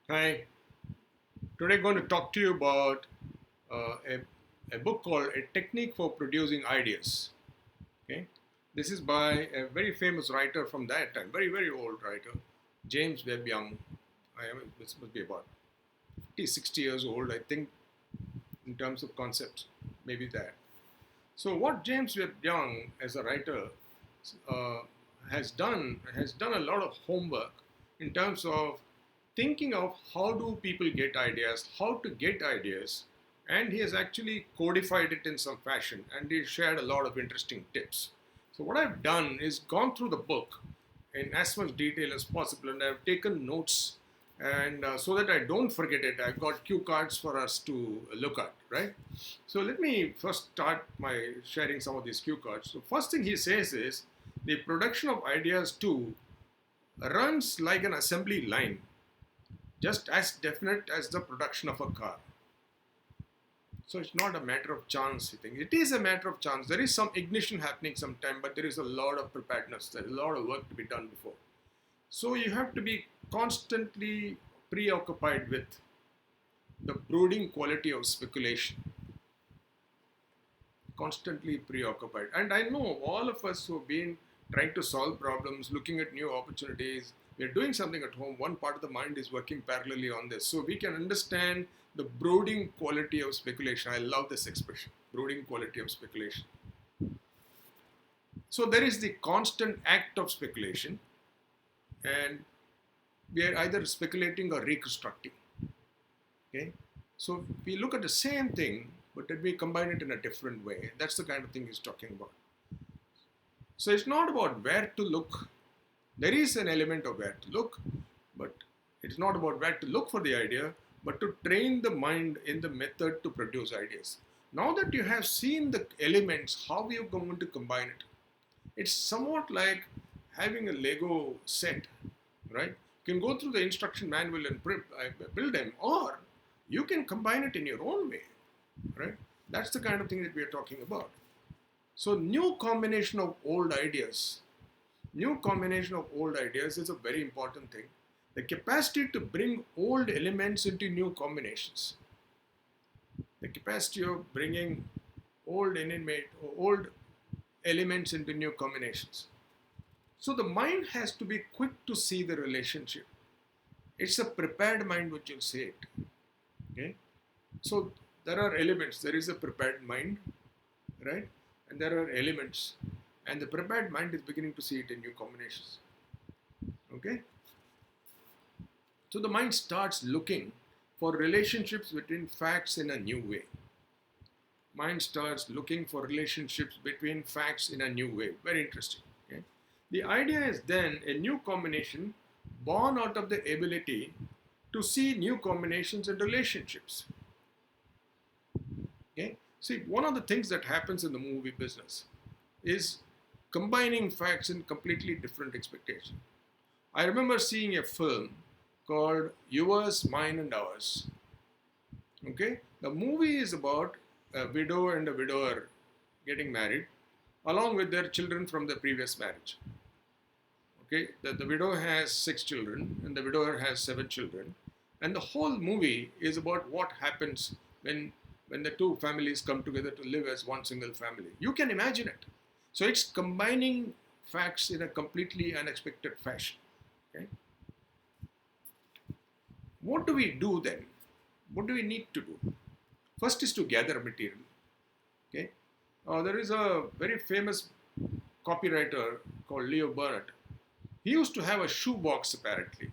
Hi, today I'm going to talk to you about a book called A Technique for Producing Ideas. Okay, this is by a very famous writer from that time, very old writer, James Webb Young. This must be about 50, 60 years old, I think, in terms of concepts, maybe that. So what James Webb Young, as a writer, uh, has done a lot of homework in terms of thinking of how do people get ideas, how to get ideas, and he has actually codified it in some fashion, and he shared a lot of interesting tips. So what I've done is gone through the book in as much detail as possible, and I've taken notes, and so that I don't forget it, I've got cue cards for us to look at, right? So let me first start by sharing some of these cue cards. So first thing he says is the production of ideas too runs like an assembly line, just as definite as the production of a car. So it's not a matter of chance, I think. It is a matter of chance. There is some ignition happening sometime, but there is a lot of preparedness. There is a lot of work to be done before. So you have to be constantly preoccupied with the brooding quality of speculation. Constantly preoccupied. And I know all of us who have been trying to solve problems, looking at new opportunities, we're doing something at home, one part of the mind is working parallelly on this. So we can understand the brooding quality of speculation. I love this expression, brooding quality of speculation. So there is the constant act of speculation, and we are either speculating or reconstructing. Okay, so we look at the same thing, but then we combine it in a different way. That's the kind of thing he's talking about. So it's not about where to look. There is an element of where to look, but it's not about where to look for the idea, but to train the mind in the method to produce ideas. Now that you have seen the elements, how you're going to combine it, it's somewhat like having a Lego set, right? You can go through the instruction manual and build them, or you can combine it in your own way, right? That's the kind of thing that we are talking about. So new combination of old ideas. New combination of old ideas is a very important thing. The capacity to bring old elements into new combinations. The capacity of bringing old elements into new combinations. So the mind has to be quick to see the relationship. It's a prepared mind which will say it. Okay? So there are elements. There is a prepared mind, right? And there are elements. And the prepared mind is beginning to see it in new combinations. Okay? So the mind starts looking for relationships between facts in a new way. Mind starts looking for relationships between facts in a new way. Very interesting. Okay? The idea is then a new combination born out of the ability to see new combinations and relationships. Okay? See, one of the things that happens in the movie business is combining facts in completely different expectations. I remember seeing a film called Yours, Mine and Ours. Okay? The movie is about a widow and a widower getting married along with their children from the previous marriage. Okay? The widow has 6 children and the widower has 7 children. And the whole movie is about what happens when the two families come together to live as one single family. You can imagine it. So it's combining facts in a completely unexpected fashion. Okay? What do we do then? What do we need to do? First is to gather material. Okay? There is a very famous copywriter called Leo Burnett. He used to have a shoebox apparently,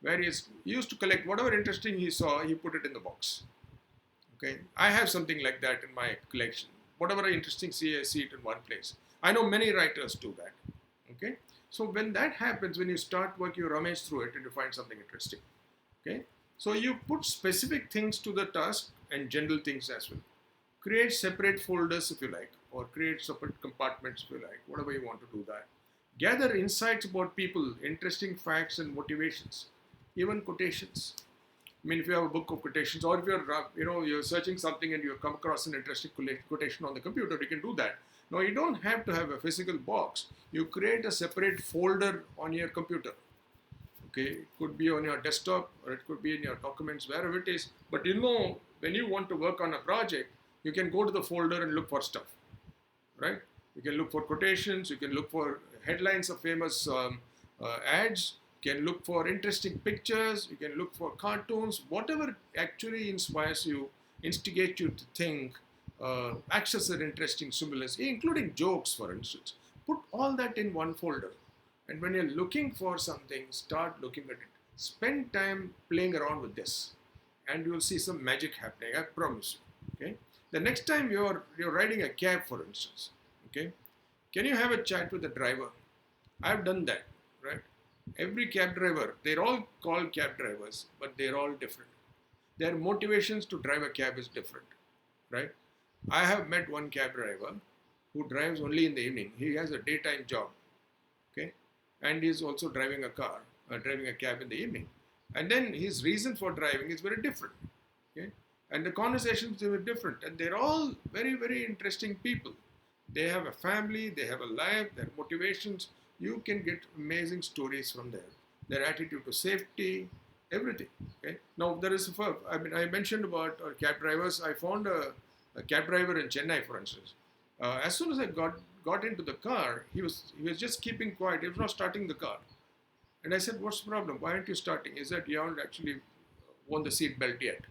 where he used to collect whatever interesting he saw, he put it in the box. Okay, I have something like that in my collection. Whatever I interesting see, I see it in one place. I know many writers do that. Okay, so when that happens, when you start work, you rummage through it and you find something interesting. Okay, so you put specific things to the task and general things as well. Create separate folders if you like, or create separate compartments if you like, whatever you want to do that. Gather insights about people, interesting facts and motivations, even quotations. I mean, if you have a book of quotations, or if you're searching something and you come across an interesting quotation on the computer, you can do that. Now, you don't have to have a physical box. You create a separate folder on your computer. Okay, it could be on your desktop or it could be in your documents, wherever it is. But when you want to work on a project, you can go to the folder and look for stuff, right? You can look for quotations, you can look for headlines of famous ads, you can look for interesting pictures, you can look for cartoons, whatever actually inspires you, instigates you to think, access an interesting stimulus, including jokes, for instance. Put all that in one folder. And when you're looking for something, start looking at it. Spend time playing around with this, and you'll see some magic happening. I promise you. Okay. The next time you're riding a cab, for instance, okay, can you have a chat with the driver? I've done that, right? Every cab driver, they're all called cab drivers, but they're all different. Their motivations to drive a cab is different, right? I have met one cab driver who drives only in the evening. He has a daytime job, okay, and he's also driving a car, driving a cab in the evening. And then his reason for driving is very different, okay, and the conversations are different, and they're all very, very interesting people. They have a family, they have a life, their motivations. You can get amazing stories from there. Their attitude to safety, everything. Okay. Now there is, I mentioned about cab drivers. I found a cab driver in Chennai, for instance. As soon as I got into the car, he was just keeping quiet. He was not starting the car. And I said, "What's the problem? Why aren't you starting?" He said, "You haven't actually worn the seat belt yet."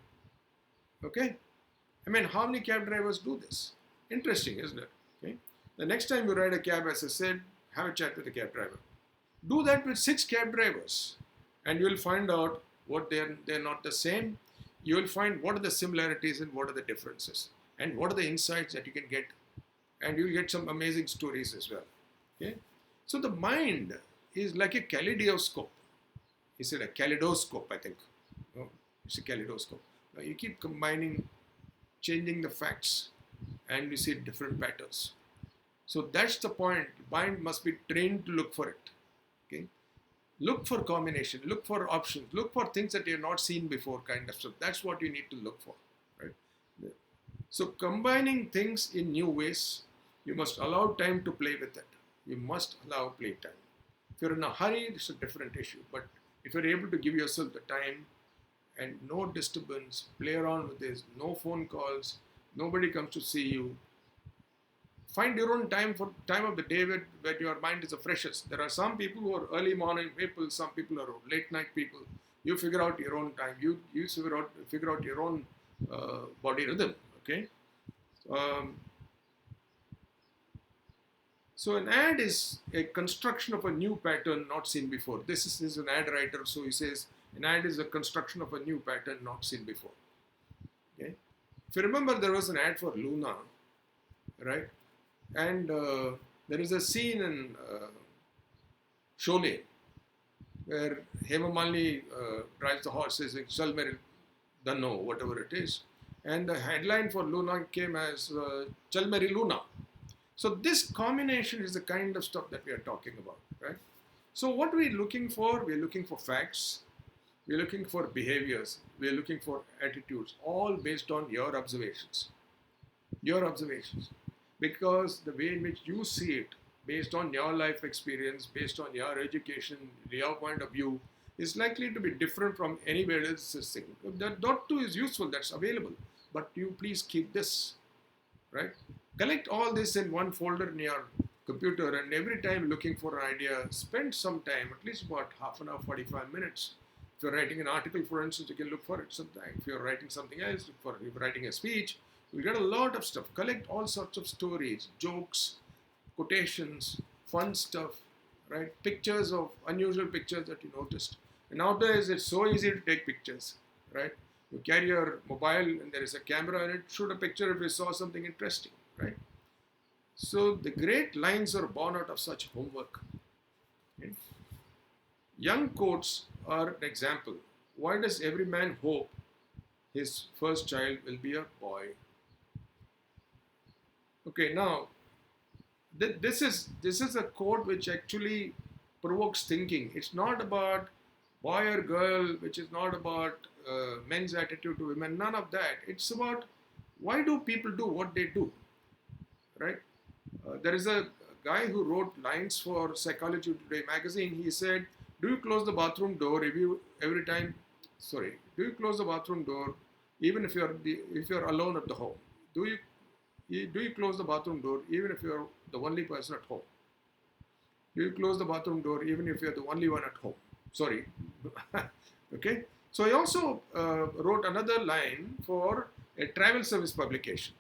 Okay. I mean, how many cab drivers do this? Interesting, isn't it? Okay. The next time you ride a cab, as I said, have a chat with the cab driver. Do that with 6 cab drivers, and you'll find out what they're not the same. You'll find what are the similarities and what are the differences, and what are the insights that you can get, and you'll get some amazing stories as well. Okay, so the mind is like a kaleidoscope. He said a kaleidoscope, I think. No, it's a kaleidoscope. Now you keep combining, changing the facts, and you see different patterns. So that's the point. Mind must be trained to look for it. Okay, look for combination, look for options, look for things that you've not seen before, kind of stuff. That's what you need to look for, right? So combining things in new ways, you must allow time to play with it. You must allow play time. If you're in a hurry, it's a different issue. But if you're able to give yourself the time and no disturbance, play around with this, no phone calls, nobody comes to see you. Find your own time of the day when your mind is the freshest. There are some people who are early morning people, some people are late night people. You figure out your own time. You figure out your own body rhythm. Okay. So an ad is a construction of a new pattern not seen before. This is an ad writer, so he says an ad is a construction of a new pattern not seen before. Okay. If you remember, there was an ad for Luna, right? And there is a scene in Sholay where Hema Malini drives the horse, says Chal Mere Danno, whatever it is. And the headline for Luna came as Chal Mere Luna. So this combination is the kind of stuff that we are talking about, right? So what we're looking for, we're looking for facts, we're looking for behaviors, we're looking for attitudes, all based on your observations. Your observations. Because the way in which you see it, based on your life experience, based on your education, your point of view, is likely to be different from anywhere else's thing. That too is useful, that's available. But you please keep this, right? Collect all this in one folder in your computer, and every time looking for an idea, spend some time, at least about half an hour, 45 minutes. If you're writing an article, for instance, you can look for it sometime. If you're writing something else, if you're writing a speech, you get a lot of stuff. Collect all sorts of stories, jokes, quotations, fun stuff, right? Pictures of unusual pictures that you noticed. And nowadays, it's so easy to take pictures, right? You carry your mobile and there is a camera in it. Shoot a picture if you saw something interesting, right? So the great lines are born out of such homework. Okay? Young quotes are an example. Why does every man hope his first child will be a boy? Okay, now this is a quote which actually provokes thinking. It's not about boy or girl, which is not about men's attitude to women, none of that. It's about why do people do what they do, right? There is a guy who wrote lines for Psychology Today magazine. He said, Do you close the bathroom door if you every time? Sorry. Do you close the bathroom door even if you're alone at the home? Do you close the bathroom door even if you're the only person at home? Do you close the bathroom door even if you're the only one at home? Sorry. Okay. So I also wrote another line for a travel service publication.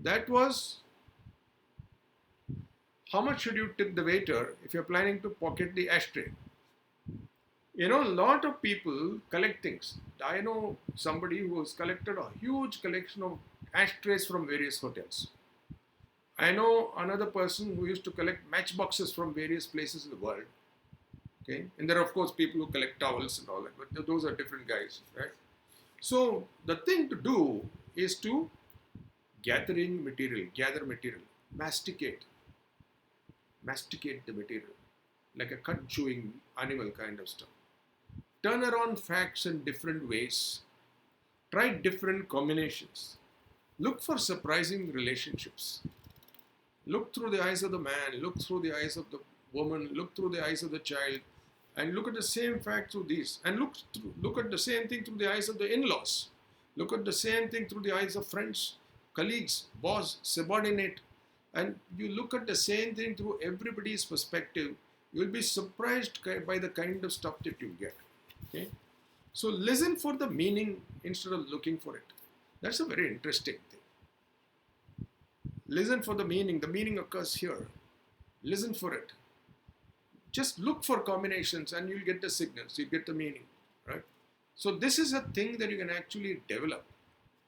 That was, how much should you tip the waiter if you're planning to pocket the ashtray? You know, a lot of people collect things. I know somebody who has collected a huge collection of ashtrays from various hotels. I know another person who used to collect matchboxes from various places in the world. Okay, and there are of course people who collect towels and all that, but those are different guys, right? So the thing to do is to gather material, masticate the material, like a cut chewing animal kind of stuff. Turn around facts in different ways. Try different combinations. Look for surprising relationships. Look through the eyes of the man, look through the eyes of the woman, look through the eyes of the child, and look at the same fact through these. And look at the same thing through the eyes of the in-laws. Look at the same thing through the eyes of friends, colleagues, boss, subordinate. And you look at the same thing through everybody's perspective. You'll be surprised by the kind of stuff that you get. Okay? So listen for the meaning instead of looking for it. That's a very interesting thing. Listen for the meaning. The meaning occurs here. Listen for it. Just look for combinations and you'll get the signals. You get the meaning, right? So this is a thing that you can actually develop,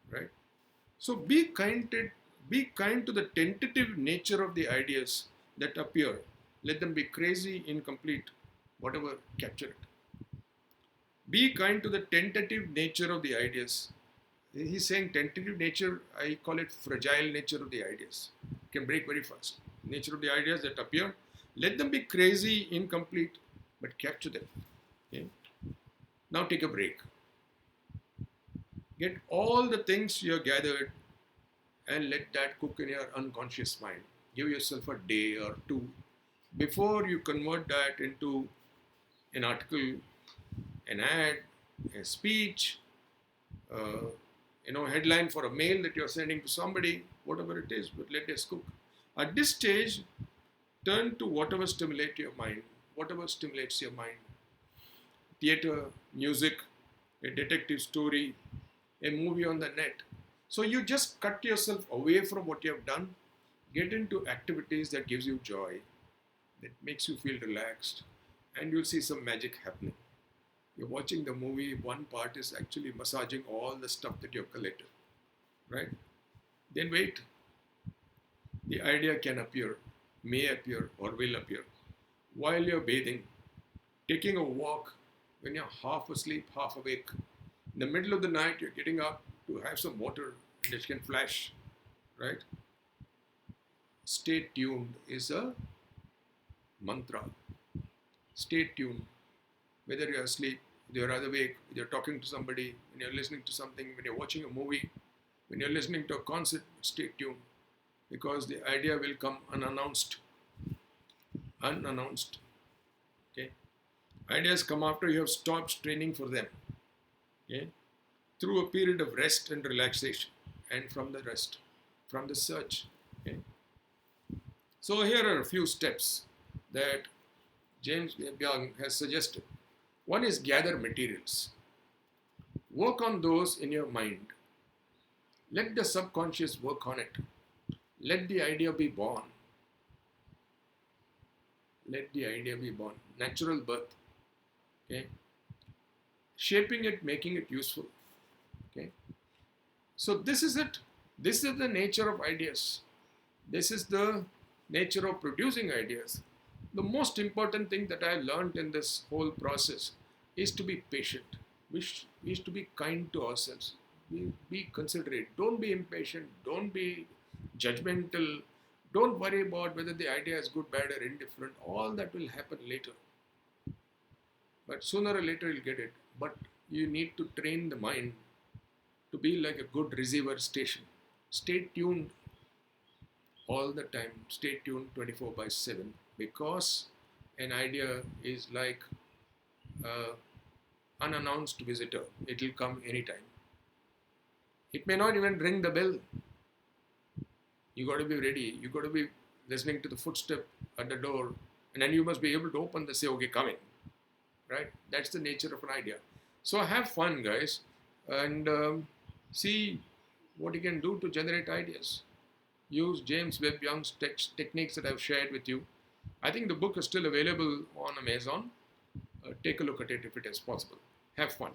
right? So be kind to the tentative nature of the ideas that appear. Let them be crazy, incomplete, whatever, capture it. Be kind to the tentative nature of the ideas. He's saying tentative nature, I call it fragile nature of the ideas. It can break very fast. Nature of the ideas that appear. Let them be crazy, incomplete, but capture them. Okay? Now take a break. Get all the things you have gathered and let that cook in your unconscious mind. Give yourself a day or two before you convert that into an article, an ad, a speech, headline for a mail that you're sending to somebody, whatever it is, but let us cook. At this stage, turn to whatever stimulates your mind. Theater, music, a detective story, a movie on the net. So you just cut yourself away from what you have done, get into activities that gives you joy, that makes you feel relaxed, and you'll see some magic happening. You're watching the movie, one part is actually massaging all the stuff that you've collected, right? Then wait. The idea can appear, may appear, or will appear while you're bathing, taking a walk, when you're half asleep, half awake. In the middle of the night, you're getting up to have some water and it can flash, right? Stay tuned is a mantra. Stay tuned. Whether you're asleep, whether you're awake, whether you're talking to somebody, when you're listening to something, when you're watching a movie, when you're listening to a concert, stay tuned. Because the idea will come unannounced. Okay? Ideas come after you have stopped straining for them. Okay? Through a period of rest and relaxation. And from the rest, from the search. Okay? So here are a few steps that James Webb Young has suggested. One is gather materials. Work on those in your mind. Let the subconscious work on it. Let the idea be born. Natural birth. Okay? Shaping it, making it useful. Okay? So this is it. This is the nature of ideas. This is the nature of producing ideas. The most important thing that I learned in this whole process is to be patient. Is to be kind to ourselves. Be considerate. Don't be impatient. Don't be judgmental. Don't worry about whether the idea is good, bad, or indifferent. All that will happen later. But sooner or later you'll get it. But you need to train the mind to be like a good receiver station. Stay tuned all the time. Stay tuned 24/7. Because an idea is like uh, unannounced visitor. It will come anytime. It may not even ring the bell. You got to be ready. You got to be listening to the footstep at the door, and then you must be able to open the say, okay, come in. Right? That's the nature of an idea. So have fun, guys, and see what you can do to generate ideas. Use James Webb Young's techniques that I've shared with you. I think the book is still available on Amazon. Take a look at it if it is possible. Have fun.